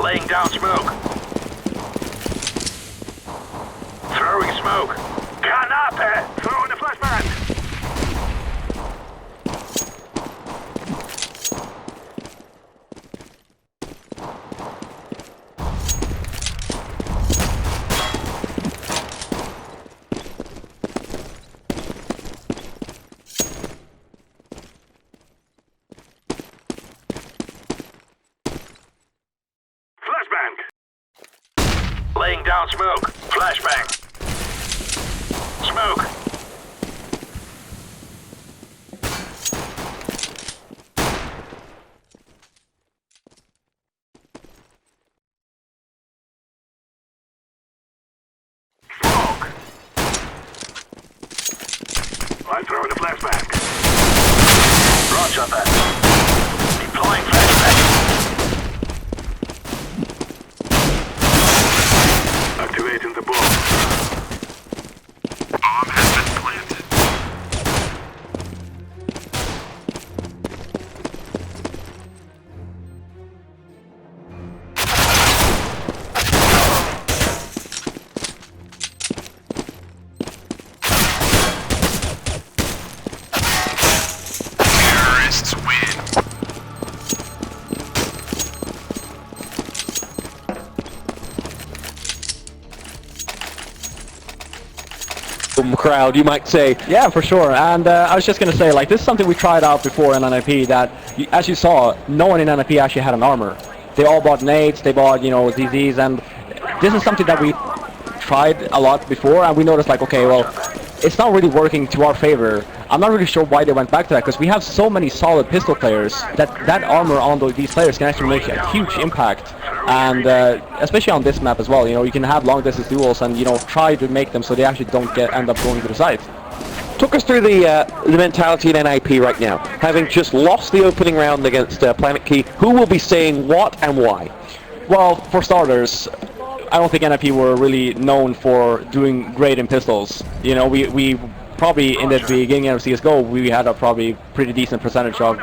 Laying down smoke. Throwing smoke. Canapa! Throwing the flashbang! Laying down smoke. Flashbang. Smoke. Smoke. I'm throwing a flashbang. Roger that. Deploying flashbang. Activating the bomb. Bomb has been planted. Terrorists win. Crowd, you might say. Yeah, for sure. And I was just going to say, like, this is something we tried out before in NiP that, as you saw, no one in NiP actually had an armor. They all bought nades, they bought, you know, ZZs, and this is something that we tried a lot before, and we noticed, like, okay, well, it's not really working to our favor. I'm not really sure why they went back to that, because we have so many solid pistol players that armor on these players can actually make a huge impact. And especially on this map as well, you know, you can have long distance duels and, you know, try to make them so they actually don't end up going to the side. Took us through the mentality in NiP right now. Having just lost the opening round against Planetkey, who will be saying what and why? Well, for starters, I don't think NiP were really known for doing great in pistols. You know, we probably in the beginning of CSGO we had a probably pretty decent percentage of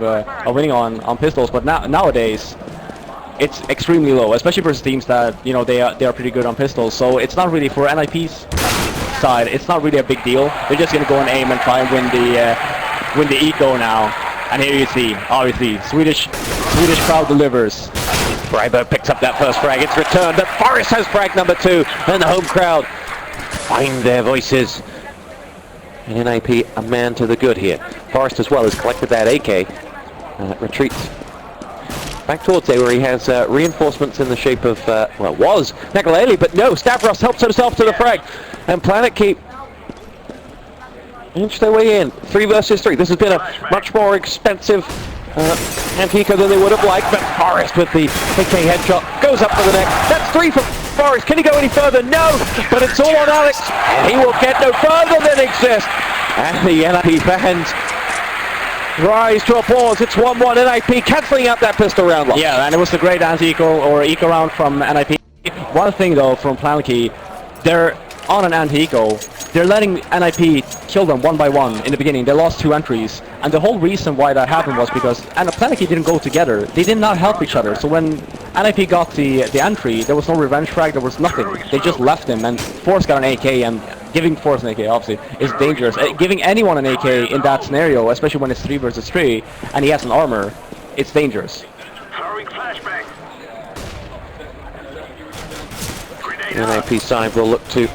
winning on pistols, but nowadays it's extremely low, especially versus teams that, you know, they are pretty good on pistols. So it's not really, for NiP's side, it's not really a big deal. They're just gonna go and aim and try and win the eco now. And here you see, obviously, Swedish crowd delivers. Freiburg picks up that first frag, it's returned, but Forrest has frag number 2, and the home crowd find their voices. And NiP, a man to the good here. Forrest as well has collected that AK, retreats back towards A, where he has reinforcements in the shape of, well, it was Nagaleli, but no, Stavros helps himself to the frag, and Planetkey inch their way in. 3 versus 3. This has been a much more expensive anti-eco than they would have liked, but Forrest with the AK headshot goes up for the neck. That's 3 for Forrest. Can he go any further? No, but it's all on Alex. He will get no further than exist. And the NiP fans rise to applause. It's 1-1. NiP cancelling out that pistol round loss. Yeah, and it was a great anti-eco or eco round from NiP. One thing though from Planetkey, they're on an anti-eco. They're letting NiP kill them one by one in the beginning. They lost 2 entries, and the whole reason why that happened was because Planetkey didn't go together. They did not help each other. So when NiP got the entry, there was no revenge frag, there was nothing. They just left him, and Forrest got an AK, and giving Forrest an AK, obviously, is dangerous. Giving anyone an AK in that scenario, especially when it's 3 versus 3, and he has an armor, it's dangerous. The NiP side will look to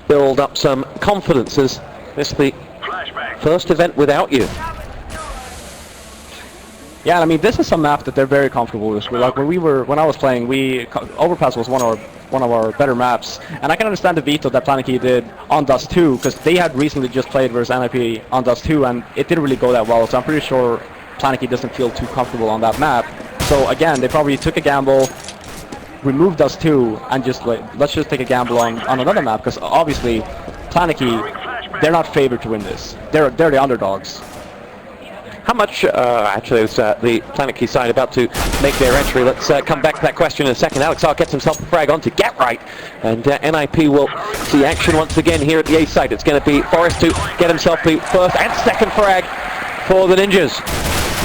build up some confidence as this is the first event without you. Yeah, I mean, this is a map that they're very comfortable with. Like when I was playing, Overpass was one of our better maps, and I can understand the veto that Planetkey did on Dust 2, because they had recently just played versus NiP on Dust 2, and it didn't really go that well. So I'm pretty sure Planetkey doesn't feel too comfortable on that map. So again, they probably took a gamble, removed Dust 2, and just like, let's just take a gamble on another map, because obviously Planetkey, they're not favored to win this. They're the underdogs. How much, actually, it's the Planetkey side about to make their entry. Let's come back to that question in a second. Alex R gets himself a frag onto Get Right, and NiP will see action once again here at the A site. It's going to be Forrest to get himself the first and second frag for the Ninjas.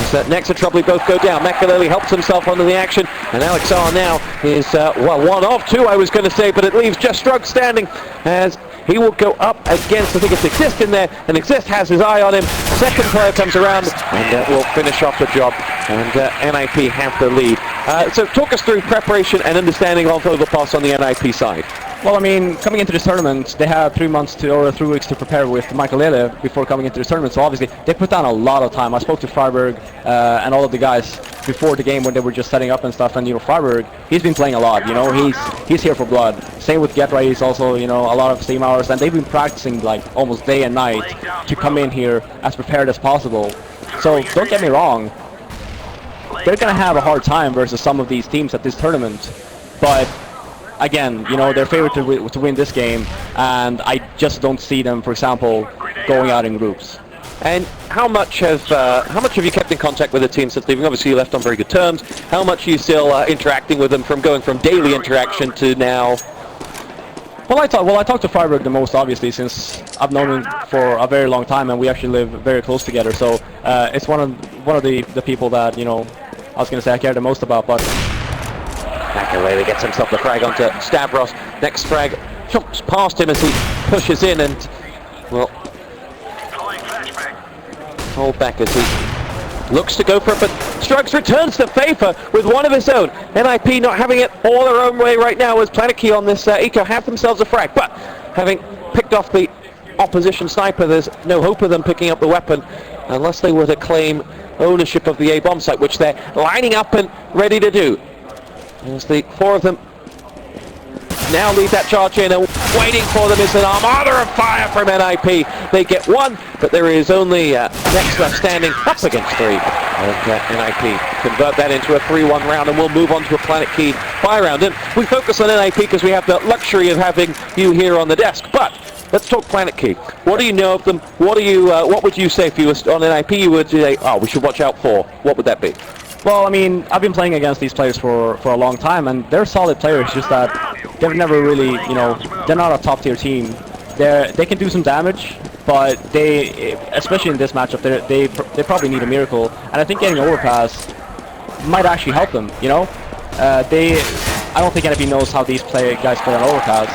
As Nex and Troubley both go down. Makaleli helps himself onto the action, and Alex R now is, well, one of two, I was going to say, but it leaves just Strug standing as he will go up against, I think it's Exist in there, and Exist has his eye on him. Second player comes around, and will finish off the job, and NiP have the lead. So talk us through preparation and understanding of Overpass on the NiP side. Well, I mean, coming into this tournament, they had 3 months to, or 3 weeks to prepare with Makaleli before coming into this tournament. So obviously, they put down a lot of time. I spoke to Freiberg and all of the guys before the game when they were just setting up and stuff. And you know, Freiberg, he's been playing a lot. You know, he's here for blood. Same with Getra, he's also, you know, a lot of Steam hours, and they've been practicing like almost day and night to come in here as prepared as possible. So don't get me wrong, they're gonna have a hard time versus some of these teams at this tournament, but again, you know, they're favored to win this game, and I just don't see them, for example, going out in groups. And how much have you kept in contact with the team since leaving? Obviously, you left on very good terms. How much are you still interacting with them, from going from daily interaction to now? Well, I talked to Freiberg the most, obviously, since I've known him for a very long time, and we actually live very close together. So it's one of the people that, you know, I was going to say I care the most about, but. Makaleli gets himself the frag onto Stavros. Next frag jumps past him as he pushes in and, well, hold back as he looks to go for it, but Strugs returns to Fafer with one of his own. NiP not having it all their own way right now as Planetkey on this eco have themselves a frag, but having picked off the opposition sniper, there's no hope of them picking up the weapon unless they were to claim ownership of the A-bomb site, which they're lining up and ready to do. As the four of them now lead that charge in, and waiting for them is an armada of fire from NiP. They get one, but there is only Nex left standing up against three. And NiP convert that into a 3-1 round, and we'll move on to a Planetkey fire round. And we focus on NiP because we have the luxury of having you here on the desk. But let's talk Planetkey. What do you know of them? What would you say if you were on NiP? You would say, oh, we should watch out for. What would that be? Well, I mean, I've been playing against these players for a long time, and they're solid players, just that they've never really, you know, they're not a top-tier team. They can do some damage, but they, especially in this matchup, they probably need a miracle, and I think getting overpass might actually help them, you know? I don't think NiP knows how these guys play on overpass,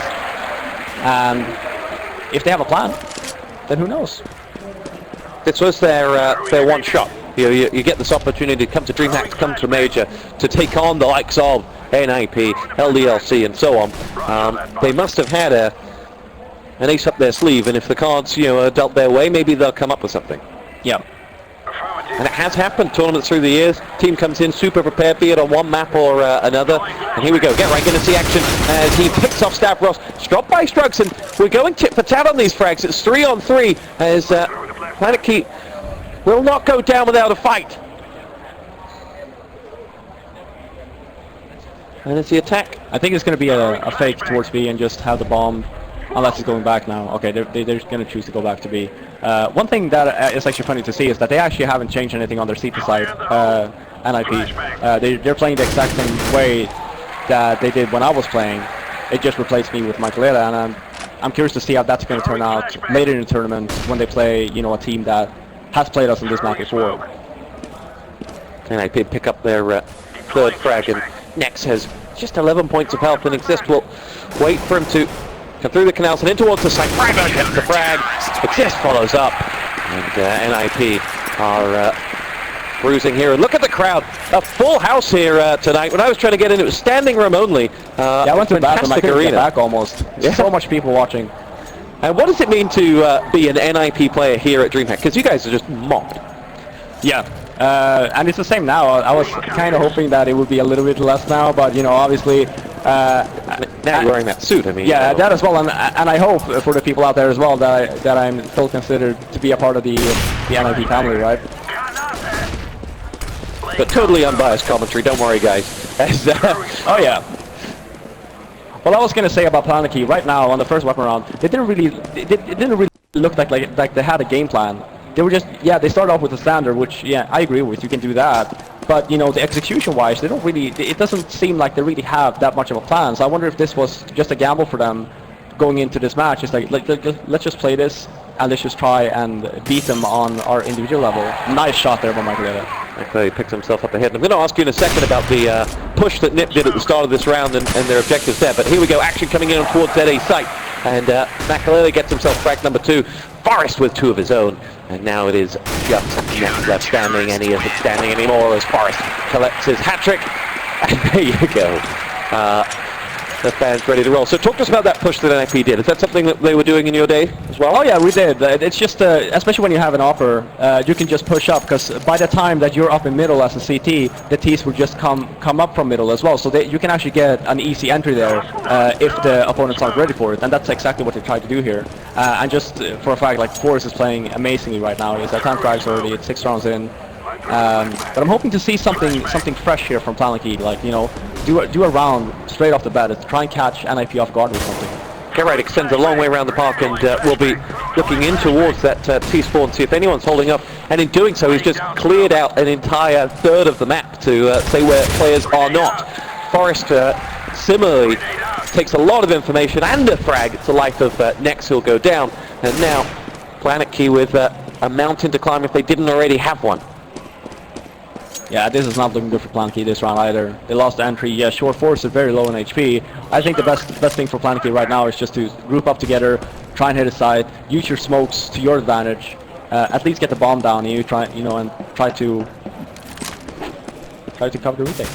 and if they have a plan, then who knows? This was their one shot. You get this opportunity to come to Dreamhack, to come to Major, to take on the likes of NiP, LDLC, and so on. They must have had an ace up their sleeve, and if the cards, you know, are dealt their way, maybe they'll come up with something. Yeah. And it has happened, tournaments through the years. Team comes in super prepared, be it on one map or another. And here we go, get right into see action as he picks off Stavros. Dropped by Strugs, and we're going tit for tat on these frags. It's 3-on-3 as Planetkey will not go down without a fight. And it's the attack. I think it's going to be a fake towards B and just have the bomb, unless he's going back now. Okay, they're going to choose to go back to B. One thing that is actually funny to see is that they actually haven't changed anything on their C.2 side, NiP. They're playing the exact same way that they did when I was playing. It just replaced me with Makaleli, and I'm curious to see how that's going to turn out later in the tournament when they play, you know, a team that has played us in this map before. NiP pick up their third frag, and Nex has just 11 points of health, and Exist will wait for him to come through the canals and in towards the site. Freiberg gets the frag, Exist follows up, and NiP are cruising here. And look at the crowd, a full house here tonight. When I was trying to get in, it was standing room only. Yeah, I went to the bathroom, I couldn't arena. get back almost. Yeah. So much people watching. And what does it mean to be an NiP player here at Dreamhack? Because you guys are just mobbed. Yeah, and it's the same now. I was kind of hoping that it would be a little bit less now, but you know, obviously. Now you're wearing that suit. I mean. Yeah, that as well, and I hope for the people out there as well that I'm still considered to be a part of the NiP family, right? But totally unbiased commentary. Don't worry, guys. Oh yeah. Well, I was going to say about Planetkey right now on the first weapon round, it didn't really look like they had a game plan. They were just, yeah, they started off with a standard, which, yeah, I agree with, you can do that. But, you know, the execution-wise, they don't really, it doesn't seem like they really have that much of a plan. So I wonder if this was just a gamble for them going into this match. It's like, let's just play this, and let's just try and beat them on our individual level. Nice shot there by Makaleli. He picked himself up ahead. I'm going to ask you in a second about the push that NiP did at the start of this round and their objectives there. But here we go, action coming in towards ZA site. And Makalele gets himself frag number 2. Forrest with 2 of his own. And now it is just NiP left standing, and he isn't standing anymore as Forrest collects his hat-trick. And there you go. The fans ready to roll. So talk to us about that push that NiP did. Is that something that they were doing in your day as well? Oh yeah, we did. It's just, especially when you have an offer, you can just push up, because by the time that you're up in middle as a CT, the Ts will just come up from middle as well. So you can actually get an easy entry there if the opponents aren't ready for it. And that's exactly what they tried to do here. And just for a fact, like Forrest is playing amazingly right now. He's at 10 frags already, it's 6 rounds in. But I'm hoping to see something fresh here from Planetkey, like, you know, do a round straight off the bat, try and catch NiP off guard with something. Get right, extends a long way around the park, and we'll be looking in towards that T-spawn, see if anyone's holding up. And in doing so, he's just cleared out an entire third of the map to say where players are not. Forrest similarly takes a lot of information and a frag to life of Nex, who'll go down. And now Planetkey with a mountain to climb if they didn't already have one. Yeah, this is not looking good for Planetkey this round either. They lost the entry. Yeah, sure, Forrest is very low in HP. I think the best thing for Planetkey right now is just to group up together, try and hit a side, use your smokes to your advantage, at least get the bomb down. And try to cover the retake.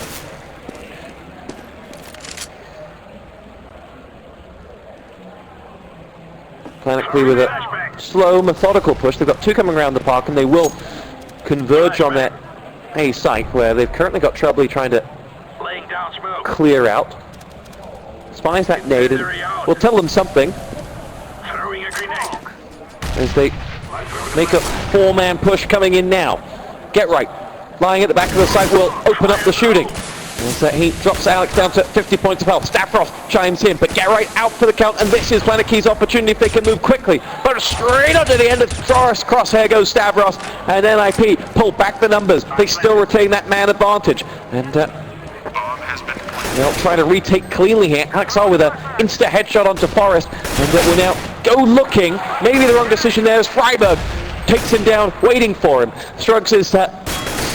Planetkey with a slow, methodical push. They've got 2 coming around the park, and they will converge on that A site where they've currently got Troubley trying to clear out. Spies that nade, and we'll tell them something as they make a 4-man push coming in now. Get right, lying at the back of the site will open up the shooting. As he drops Alex down to 50 points of health. Stavros chimes in, but get right out for the count, and this is Planetkey's opportunity if they can move quickly. But straight onto the end of Forrest crosshair goes Stavros, and NiP pull back the numbers. They still retain that man advantage, and they'll try to retake cleanly here. Alex R with an insta headshot onto Forrest, and will now go looking. Maybe the wrong decision there as Freiberg takes him down, waiting for him. Strugs is sat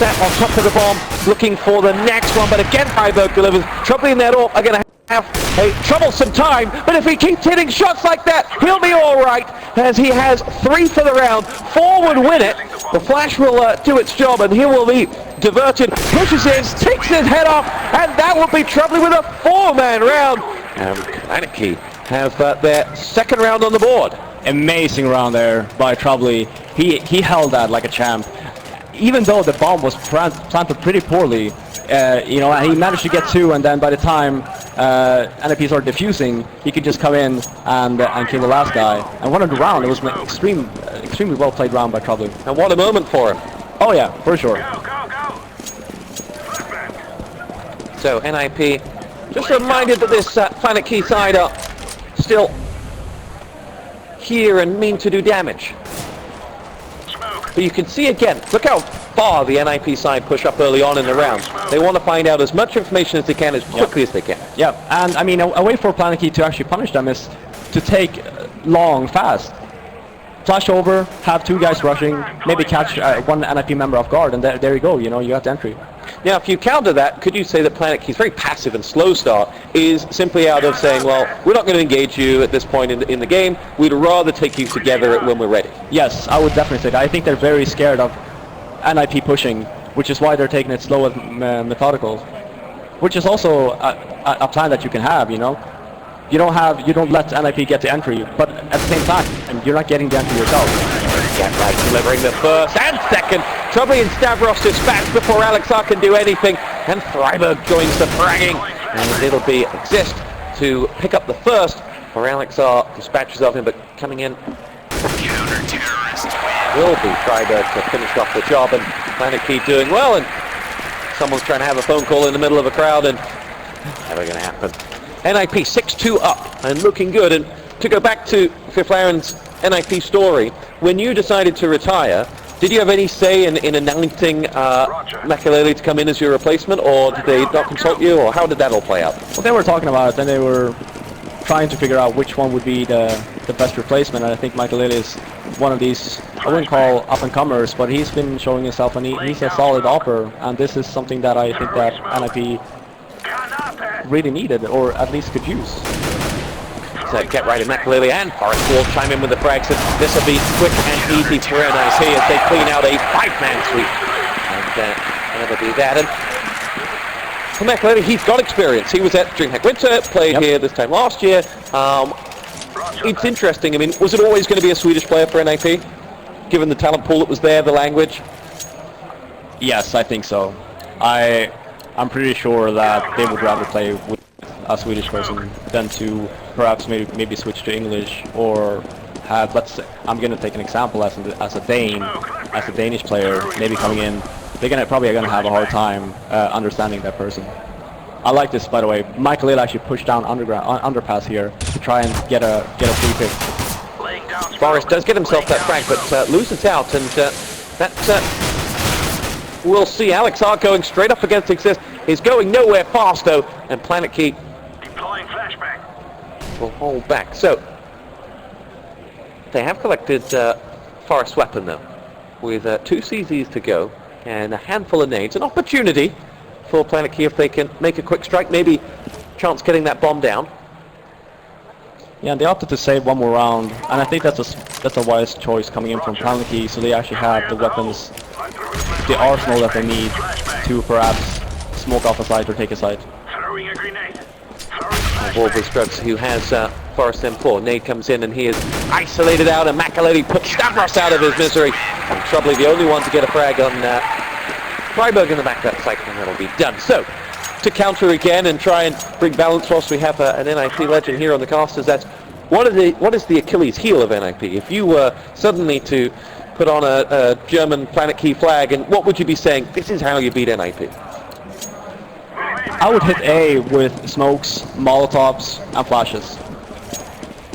on top of the bomb, looking for the next one, but again Freiberg delivers. Troubley and that AWP are going to have a troublesome time, but if he keeps hitting shots like that, he'll be all right, as he has 3 for the round. 4 would win it. The flash will do its job, and he will be diverted, pushes in, takes his head off, and that will be Troubley with a 4-man round. And Planetkey have their 2nd round on the board. Amazing round there by Troubley. He held that like a champ. Even though the bomb was planted pretty poorly, you know, and he managed to get 2, and then by the time NiP started defusing, he could just come in and kill the last guy. And one of the round, it was an extremely well played round by Troubley. And what a moment for him. Oh yeah, for sure. So NiP just reminded that this Planetkey side are still here and mean to do damage. But you can see again, look how far the NiP side push up early on in the round. They want to find out as much information as they can, as quickly as they can. Yeah, and I mean, a way for Planetkey to actually punish them is to take long, fast. Flash over, have 2 guys rushing, maybe catch one NiP member off guard, and there you go, you know, you have the entry. Now, if you counter that, could you say that Planetkey's very passive and slow start is simply out of saying, well, we're not going to engage you at this point in the game, we'd rather take you together when we're ready? Yes, I would definitely say that. I think they're very scared of NiP pushing, which is why they're taking it slow and methodical, which is also a plan that you can have, you know. You don't let NiP get the entry, but at the same time, you're not getting the entry yourself. Get right, delivering the 1st and 2nd. Troubley and Stavros dispatched before Alex R can do anything, and Freiberg joins the fragging, and it'll be Exist to pick up the 1st, for Alex R dispatches of him, but coming in will be Freiberg to finish off the job, and Planetkey doing well, and someone's trying to have a phone call in the middle of a crowd, and never going to happen. NiP 6-2 up and looking good. And to go back to Fifth Laren's NiP story, when you decided to retire, did you have any say in announcing Makalele to come in as your replacement, or did they not consult you, or how did that all play out? Well, they were talking about it, and they were trying to figure out which one would be the best replacement, and I think Makalele is one of these I wouldn't call up-and-comers, but he's been showing himself, and he's a solid offer, and this is something that I think that NiP really needed, or at least could use. So get right in that clearly, and Forrest will chime in with the frags, and this will be quick and easy for NiP as they clean out a 5-man sweep. And that'll be that. And from that clearly, he's got experience. He was at Dreamhack Winter, played here this time last year. It's interesting. I mean, was it always going to be a Swedish player for NiP, given the talent pool that was there, the language? Yes, I think so. I'm pretty sure that they would rather play with a Swedish person than to perhaps maybe switch to English, or have, let's say, I'm going to take an example as a Danish player, maybe coming in. They're probably gonna have a hard time understanding that person. I like this, by the way. Michael Hill actually pushed down underpass here to try and get a free pick. Forrest does get himself that frag, but loses out, and we'll see. Alex R going straight up against Exist. Is going nowhere fast though, and Planetkey will hold back. So they have collected Forrest's weapon though, with 2 CZs to go and a handful of nades. An opportunity for Planetkey if they can make a quick strike, maybe chance getting that bomb down. Yeah, and they opted to save one more round, and I think that's a wise choice coming in from Planetkey, so they actually have the weapons, the arsenal that they need to perhaps smoke off a site or take a site. Wolverine Scruggs, who has Forrest M4. Nade comes in and he is isolated out, and Makaleli puts Stavros out of his misery. And Troubly the only one to get a frag on Freiburg in the back of that site, and that'll be done. So, to counter again and try and bring balance whilst we have an NiP legend here on the casters, that's what is the Achilles heel of NiP? If you were suddenly to put on a German Planetkey flag, and what would you be saying? This is how you beat NiP. I would hit A with smokes, molotovs, and flashes.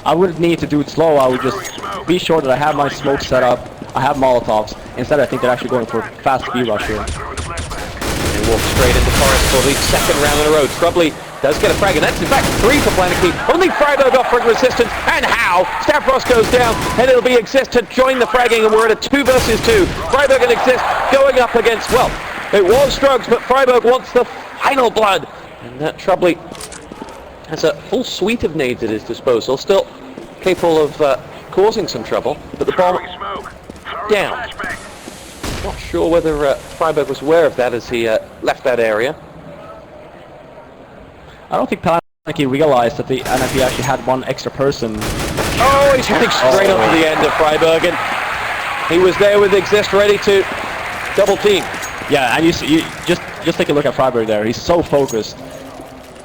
I wouldn't need to do it slow. I would just be sure that I have my smoke set up, I have molotovs. Instead, I think they're actually going for fast B rush here. They walk straight into Forrest for the second round in a row. Troubly does get a frag, and that's in fact 3 for Planetkey. Only Freiburg offering resistance, and how? Stavros goes down, and it'll be Exist to join the fragging, and we're at a 2 versus 2. Freiburg and Exist going up against, well, it was Strugs, but Freiburg wants the final blood. And Troubly has a full suite of nades at his disposal, still capable of causing some trouble, but the bomb down. Not sure whether Freiburg was aware of that as he left that area. I don't think Planetkey realized that the NiP actually had one extra person. Oh, he's running straight up to the end of Freiburg, and he was there with Exist ready to double team. Yeah, and you just take a look at Freiburg there. He's so focused.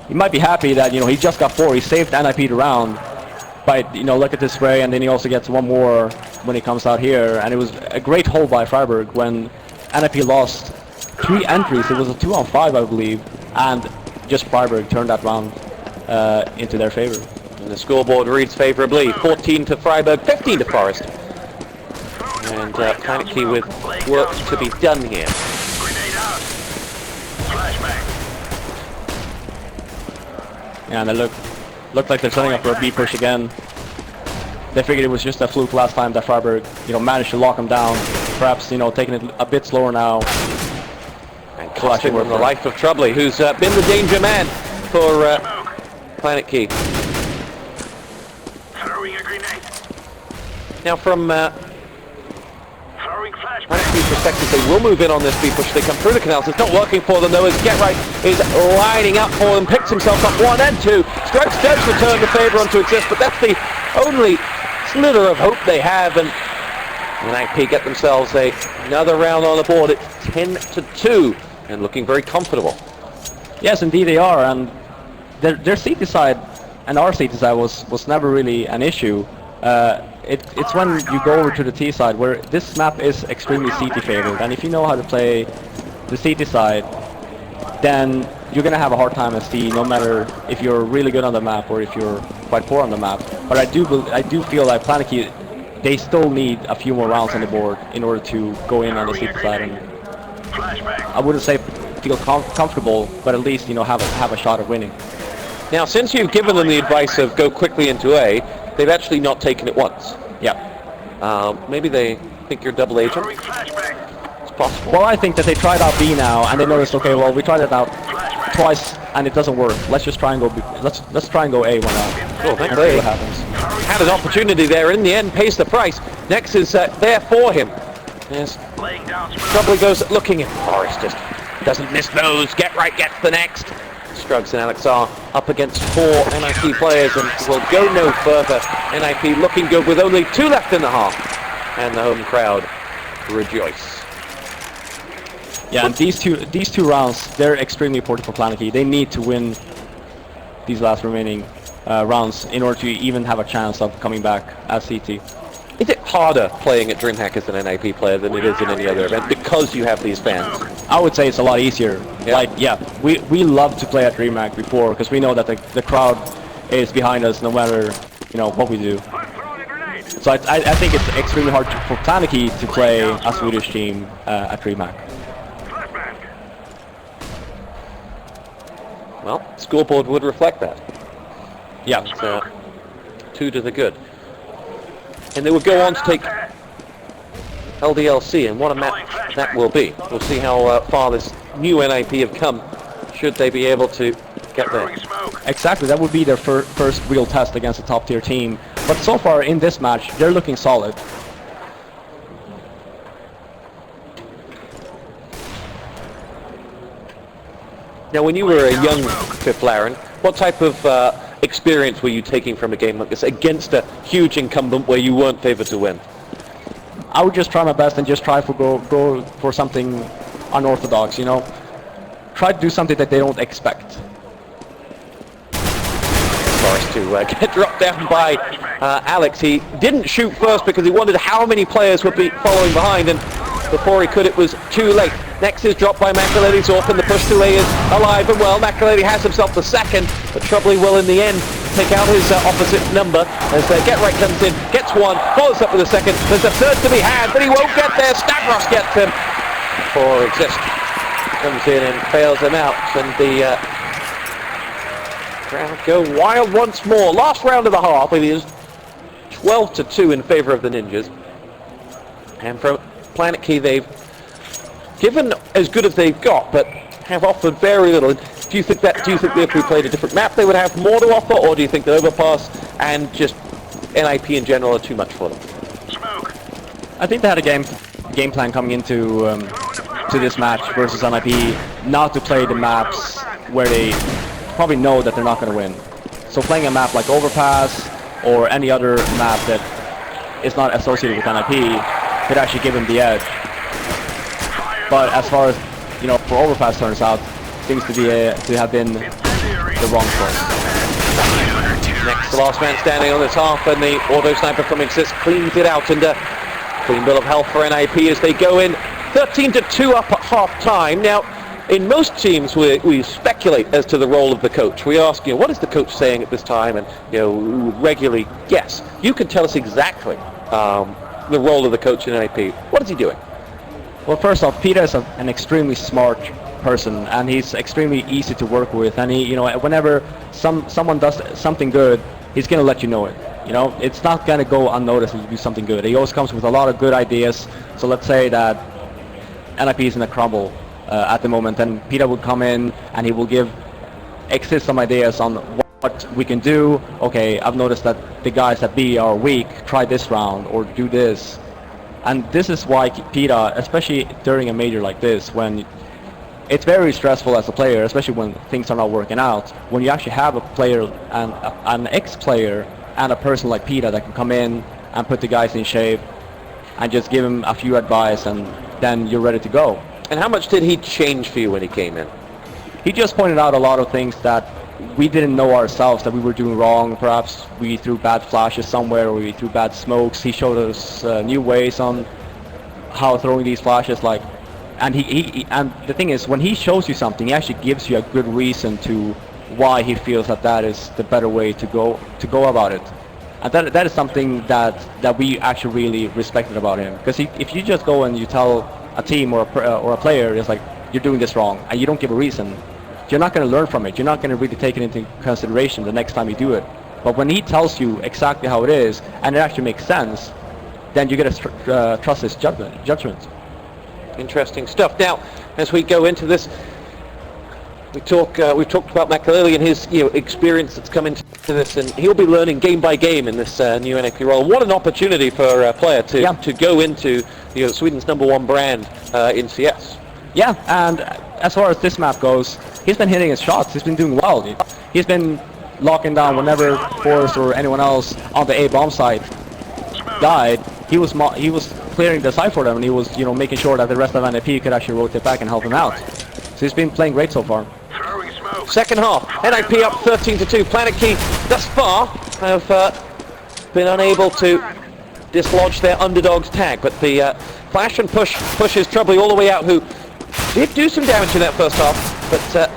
He might be happy that, you know, he just got 4. He saved NiP the round. But, you know, look at this spray, and then he also gets one more when he comes out here. And it was a great hold by Freiburg when NiP lost 3 entries. It was a 2-on-5, I believe. And just Freiburg turned that round into their favor. And the scoreboard reads favorably. 14 to Freiburg, 15 to Forrest. And Planetkey with work to be done here. Yeah, and they look like they're setting up for a B push again. They figured it was just a fluke last time that Freiburg, you know, managed to lock him down. Perhaps, you know, taking it a bit slower now. And costing the life of Troubly, who's been the danger man for Planetkey. Now from Planetky's perspective, they will move in on this B push. They come through the canals. It's not working for them though, as Get Right is lining up for them, picks himself up 1 and 2. Strokes does return the favour onto Exist, but that's the only slither of hope they have, and NiP get themselves another round on the board. It's 10 to 2 and looking very comfortable. Yes, indeed they are, and their CT side and our CT side was never really an issue. It's when you go over to the T side where this map is extremely CT favored, and if you know how to play the CT side, then you're gonna have a hard time as T, no matter if you're really good on the map or if you're quite poor on the map. But I do feel like Planetkey, they still need a few more rounds on the board in order to go in on the CT side, and I wouldn't say feel comfortable, but at least, you know, have a shot at winning. Now, since you've given them the advice of go quickly into A, they've actually not taken it once. Yeah. Maybe they Think you're double agent? Throwing flashbang. It's possible. Well, I think that they tried out B now, and they noticed, okay, well, we tried it out twice, and it doesn't work. Let's just try and go. Let's try and go A one out. Cool, thanks, And see A. what happens. Had an opportunity there, in the end pays the price. Nex is there for him. Yes, Laying down smoke. probably goes looking at Forrest, just doesn't miss those. Get right, gets the next. Scruggs and Alex are up against 4 NiP players and will go no further. NiP looking good with only 2 left in the half. And the home crowd rejoice. Yeah, and these two rounds, they're extremely important for Planetkey. They need to win these last remaining rounds in order to even have a chance of coming back as C.2. Is it harder playing at Dreamhack as an NiP player than it is in any other event because you have these fans? I would say it's a lot easier. Yeah. Like, yeah, we love to play at Dreamhack before because we know that the crowd is behind us no matter, you know, what we do. I'm throwing a grenade. So I think it's extremely hard for Planetkey to play a Swedish team at Dreamhack. Flashbang. Well, scoreboard would reflect that. Yeah. It's 2 to the good. And they will go on to take LDLC, and what a match that will be. We'll see how far this new NiP have come, should they be able to get there. Throwing smoke. Exactly, that would be their first real test against a top-tier team. But so far in this match, they're looking solid. Now, when you were a young Fifth Laren, what type of experience were you taking from a game like this against a huge incumbent where you weren't favored to win? I would just try my best and just try to go for something unorthodox, you know. Try to do something that they don't expect. Forrest to get dropped down by Alex. He didn't shoot first because he wondered how many players would be following behind, and before he could, it was too late. Next is dropped by McAlealy's off, and the push to A is alive and well. McAlealy has himself the second, but Troubley will in the end take out his opposite number as Get Right comes in, gets one, follows up with a second. There's a third to be had, but he won't get there. Stavros gets him before Exist comes in and fails him out, and the crowd go wild once more. Last round of the half, it is 12 to 2 in favor of the Ninjas, and from Planetkey they've given as good as they've got, but have offered very little. Do you think that if we played a different map they would have more to offer, or do you think that Overpass and just NiP in general are too much for them? Smoke. I think they had a game plan coming into to this match versus NiP, not to play the maps where they probably know that they're not going to win. So playing a map like Overpass or any other map that is not associated with NiP could actually give them the edge. But as far as, you know, for Overpass turns out, seems to have been the wrong choice. Next, the last man standing on this half, and the auto sniper from Exist cleans it out, and clean bill of health for NiP as they go in 13 to 2 up at half time. Now, in most teams, we speculate as to the role of the coach. We ask, you know, what is the coach saying at this time, and you know, we would regularly guess. You can tell us exactly the role of the coach in NiP. What is he doing? Well, first off, Peter is an extremely smart person, and he's extremely easy to work with. And he, you know, whenever someone does something good, he's gonna let you know it. You know, it's not gonna go unnoticed if you do something good. He always comes with a lot of good ideas. So let's say that NiP is in a crumble at the moment, and Peter would come in and he will give Exist some ideas on what we can do. Okay, I've noticed that the guys at B are weak. Try this round or do this. And this is why Peter, especially during a major like this, when it's very stressful as a player, especially when things are not working out, when you actually have a player, and an ex-player, and a person like Peter that can come in and put the guys in shape and just give him a few advice, and then you're ready to go. And how much did he change for you when he came in? He just pointed out a lot of things that we didn't know ourselves that we were doing wrong. Perhaps we threw bad flashes somewhere, or we threw bad smokes. He showed us new ways on how throwing these flashes, like, and and the thing is, when he shows you something, he actually gives you a good reason to why he feels that is the better way to go about it. And that is something that we actually really respected about him, because if you just go and you tell a team or a player, it's like, you're doing this wrong, and you don't give a reason, you're not going to learn from it. You're not going to really take it into consideration the next time you do it. But when he tells you exactly how it is, and it actually makes sense, then you get to trust his judgment. Interesting stuff. Now, as we go into this, we've talked about Makaleli and his experience that's come into this, and he'll be learning game by game in this new NiP role. What an opportunity for a player to go into Sweden's #1 brand in CS. Yeah, and as far as this map goes, he's been hitting his shots. He's been doing well. He's been locking down whenever Forrest or anyone else on the A bomb site died. He was clearing the site for them, and he was making sure that the rest of NiP could actually rotate back and help him out. So he's been playing great so far. Second half, NiP up 13-2. Planetkey thus far have been unable to dislodge their underdog's tag, but the flash and push pushes Troubley all the way out, who did do some damage in that first half, but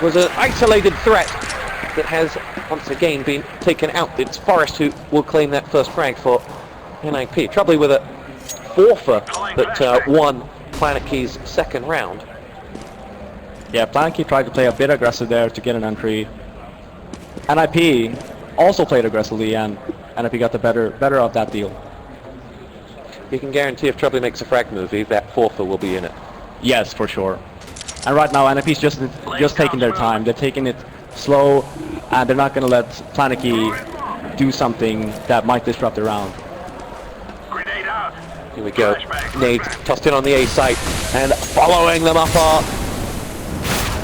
was an isolated threat that has once again been taken out. It's Forrest who will claim that first frag for NiP. Troubley with a forfer that won Planetkey's second round. Yeah, Planetkey tried to play a bit aggressive there to get an entry. NiP also played aggressively, and NiP got the better of that deal. You can guarantee if Troubley makes a frag movie, that forfer will be in it. Yes, for sure. And right now, NiP's just taking their time. They're taking it slow, and they're not going to let Planetkey do something that might disrupt the round. Here we go. Nades tossed in on the A site, and following them up are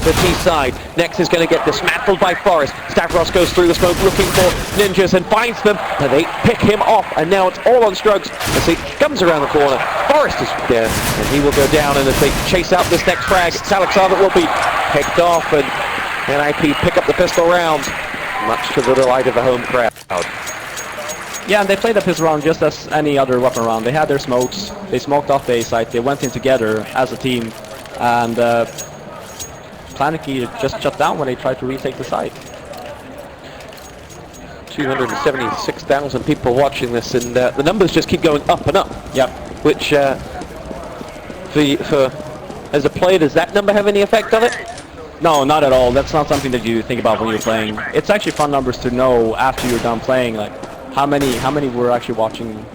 the T side. Next is going to get dismantled by Forrest. Stavros goes through the smoke looking for ninjas and finds them, and they pick him off, and now it's all on Strugs as he comes around the corner. Forrest is there, and he will go down, and as they chase out this next frag, Salixava will be picked off, and NiP pick up the pistol rounds, much to the delight of the home crowd. Yeah, and they played the pistol round just as any other weapon round. They had their smokes, they smoked off the A site, they went in together as a team, and Planetkey just shut down when they tried to retake the site. 276,000 people watching this, and the numbers just keep going up and up. Yep. Which, for as a player, does that number have any effect on it? No, not at all. That's not something that you think about when you're playing. It's actually fun numbers to know after you're done playing, like how many were actually watching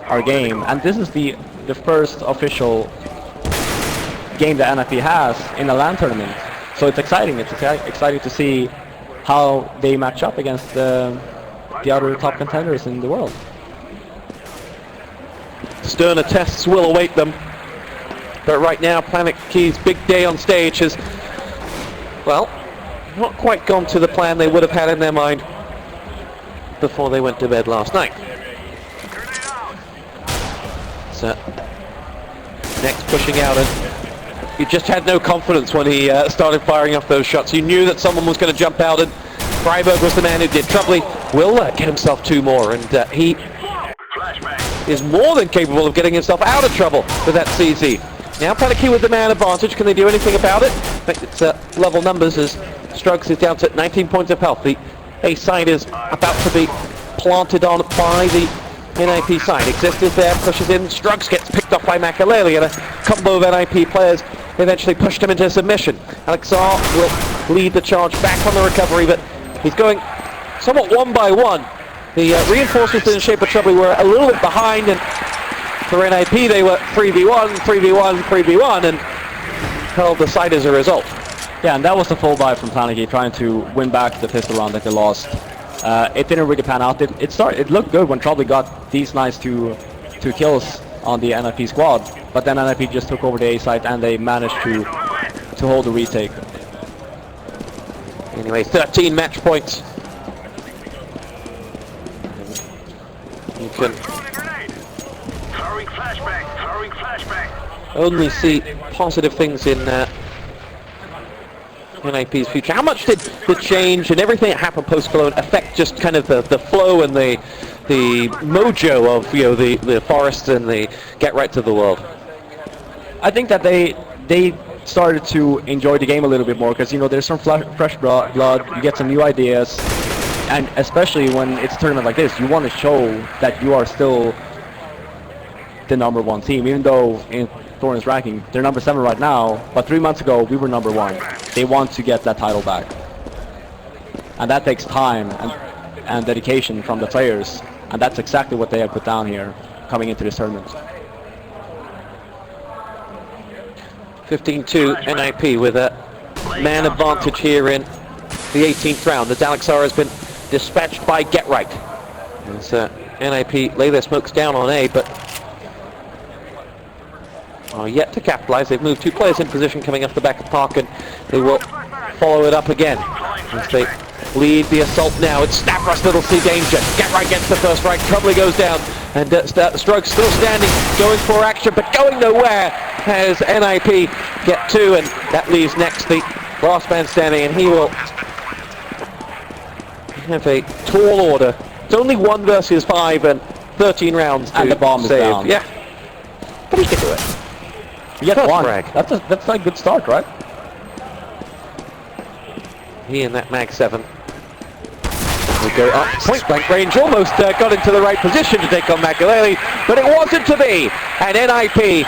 our game. And this is the first official game that NiP has in a LAN tournament. So it's exciting. It's exciting to see how they match up against the other top contenders in the world. Sterner tests will await them. But right now, Planetkey's big day on stage has, well, not quite gone to the plan they would have had in their mind before they went to bed last night. So, next pushing out, and he just had no confidence when he started firing off those shots. He knew that someone was going to jump out, and Freiberg was the man who did. Troubley will get himself 2 more, and he is more than capable of getting himself out of trouble with that CZ. Now Planetkey with the man advantage. Can they do anything about it? In fact, it's level numbers as Strugs is down to 19 points of health. The A side is about to be planted on by the NiP side. Exist is there, pushes in. Strugs gets picked off by Makaleli, and a combo of NiP players eventually pushed him into submission. Alexar will lead the charge back on the recovery, but he's going somewhat one by one. The reinforcements in the shape of Troubley were a little bit behind, and for NiP they were 3v1, 3v1, 3v1, and held the side as a result. Yeah, and that was the full buy from Planetkey, trying to win back the pistol round that they lost. It didn't really pan out. It looked good when Troubley got these nice two kills on the NiP squad, but then NiP just took over the A site and they managed to hold the retake. Anyway, 13 match points. You can only see positive things in NiP's future. How much did the change and everything that happened post-Cologne affect just kind of the flow and the mojo of the Forest and the Get Right to the World? I think that they started to enjoy the game a little bit more, because there's some fresh blood, you get some new ideas, and especially when it's a tournament like this, you want to show that you are still the #1 team, even though in Thorn's ranking they're number 7 right now, but 3 months ago we were number 1. They want to get that title back, and that takes time and dedication from the players, and that's exactly what they have put down here. coming into this tournament. 15-2 NiP with a man advantage here in the 18th round. The Dalexar has been dispatched by Get Right. As NiP lay their smokes down on A, but are yet to capitalize. They've moved 2 players in position coming off the back of Park, and they will follow it up again as they lead the assault now. It's Stavros Little C danger. Get Right gets the first frag, Cubley goes down, and Stroke still standing, going for action, but going nowhere as NiP get 2, and that leaves next the last man standing, and he will have a tall order. It's only 1 versus 5 and 13 rounds to and the bomb save. is down. Yeah, but he can do it. He gets First 1. frag. That's a good start, right? He and that Mag 7 will go up point blank range, almost got into the right position to take on Makaleli, but it wasn't to be, and NiP